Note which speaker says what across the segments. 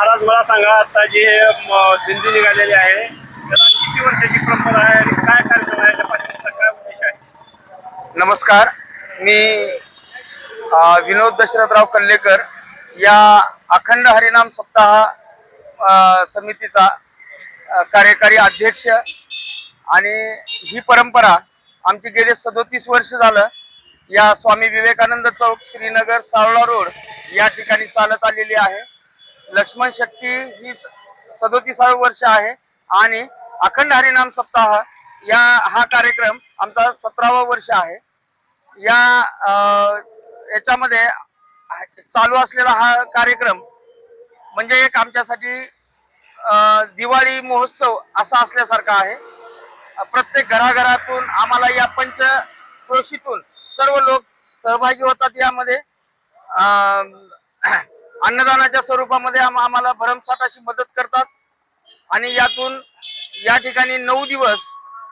Speaker 1: महाराज मला सांगा, आता जे दिंडी निघालेली आहे त्याला किती वर्षाची परंपरा आहे आणि काय कार्यक्रम आहे, त्या पाठीमागचा काय उद्देश आहे?
Speaker 2: नमस्कार, मी विनोद दशरथराव कल्लेकर या अखंड हरिनाम सप्ताह समितीचा कार्यकारी अध्यक्ष आणि ही परंपरा आमची गेले 37 वर्ष झालं या स्वामी विवेकानंद चौक श्रीनगर सावळा रोड या ठिकाणी चालत आलेली आहे। लक्ष्मण शक्ती ही 37वे वर्ष आहे आणि अखंड हरिनाम सप्ताह हा कार्यक्रम आमचा 17वा वर्ष आहे। याच्यामध्ये चालू असलेला हा कार्यक्रम म्हणजे एक आमच्यासाठी दिवाळी महोत्सव असा असल्यासारखा आहे। प्रत्येक घराघरातून आम्हाला या पंचक्रोशीतून सर्व लोक सहभागी होतात। यामध्ये अन्नदानाच्या स्वरूपामध्ये आम्हाला भरमसाठ अशी मदत करतात आणि यातून या ठिकाणी 9 दिवस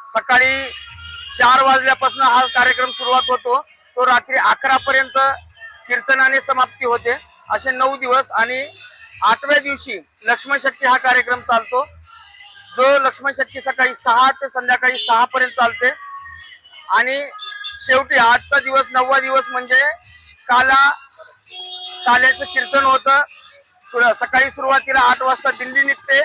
Speaker 2: सकाळी 4 वाजल्यापासून हा कार्यक्रम सुरुवात होतो, तो रात्री 11 पर्यंत कीर्तनाने समाप्ती होते। असे 9 दिवस आणि 8व्या दिवशी लक्ष्मण शक्ती हा कार्यक्रम चालतो, जो लक्ष्मण शक्ती सकाळी 6 ते संध्याकाळी 6 पर्यंत चालते। आणि शेवटी आजचा दिवस 9वा दिवस म्हणजे काल्याचं कीर्तन होतं। सकाळी सुरुवातीला 8 वाजता दिंडी निघते,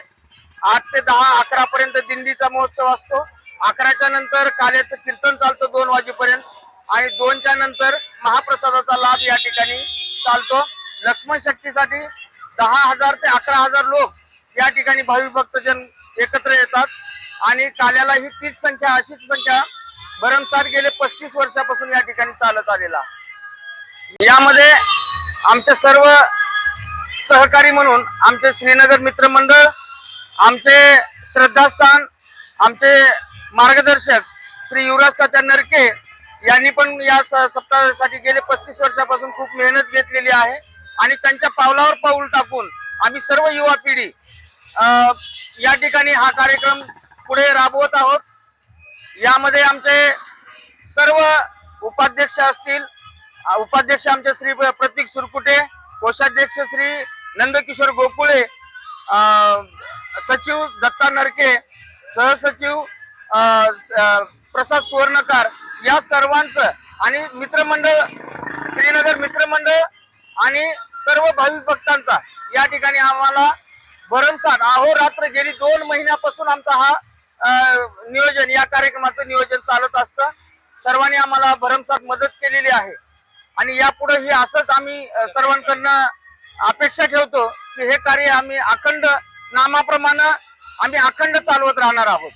Speaker 2: 8 ते 10 11 पर्यंत दिंडीचा महोत्सव असतो। 11च्या नंतर काल्याचं कीर्तन चालतं 2 वाजेपर्यंत आणि 2च्या नंतर महाप्रसादाचा लाभ या ठिकाणी चालतो। लक्ष्मण शक्तीसाठी 10,000 ते 11,000 लोक या ठिकाणी भाविक भक्तजन एकत्र येतात आणि काल्याला ही तीच संख्या, अशीच संख्या भरमसाठ गेले 35 वर्षापासून या ठिकाणी चालत आलेला। यामध्ये आमचे सर्व सहकारी म्हणून आमचे श्रीनगर मित्रमंडळ, आमचे श्रद्धास्थान, आमचे मार्गदर्शक श्री युवराज तात्या नरके यांनी पण या सप्ताहासाठी गेले 35 वर्षापासून खूप मेहनत घेतलेली आहे आणि त्यांच्या पावलावर पाऊल टाकून आम्ही सर्व युवा पिढी या ठिकाणी हा कार्यक्रम पुढे राबवत आहोत। यामध्ये आमचे सर्व उपाध्यक्ष असतील, उपाध्यक्ष आमचे श्री प्रतीक सुरकुटे, कोषाध्यक्ष श्री नंदकिशोर गोकुळे, सचिव दत्ता नरके, सहसचिव प्रसाद सुवर्णकार या सर्वांचं आणि मित्रमंडळ श्रीनगर मित्रमंडळ आणि सर्व भाविक भक्तांचा या ठिकाणी आम्हाला भरमसाठ अहोरात्र गेली 2 महिन्यापासून आमचा हा नियोजन, या कार्यक्रमाचं नियोजन चालत असतं। सर्वांनी आम्हाला भरमसाठ मदत केलेली आहे आणि यापुढे ही असंच आम्ही सर्वांकडनं अपेक्षा ठेवतो की हे कार्य आम्ही अखंड नामाप्रमाणे आम्ही अखंड चालवत राहणार आहोत।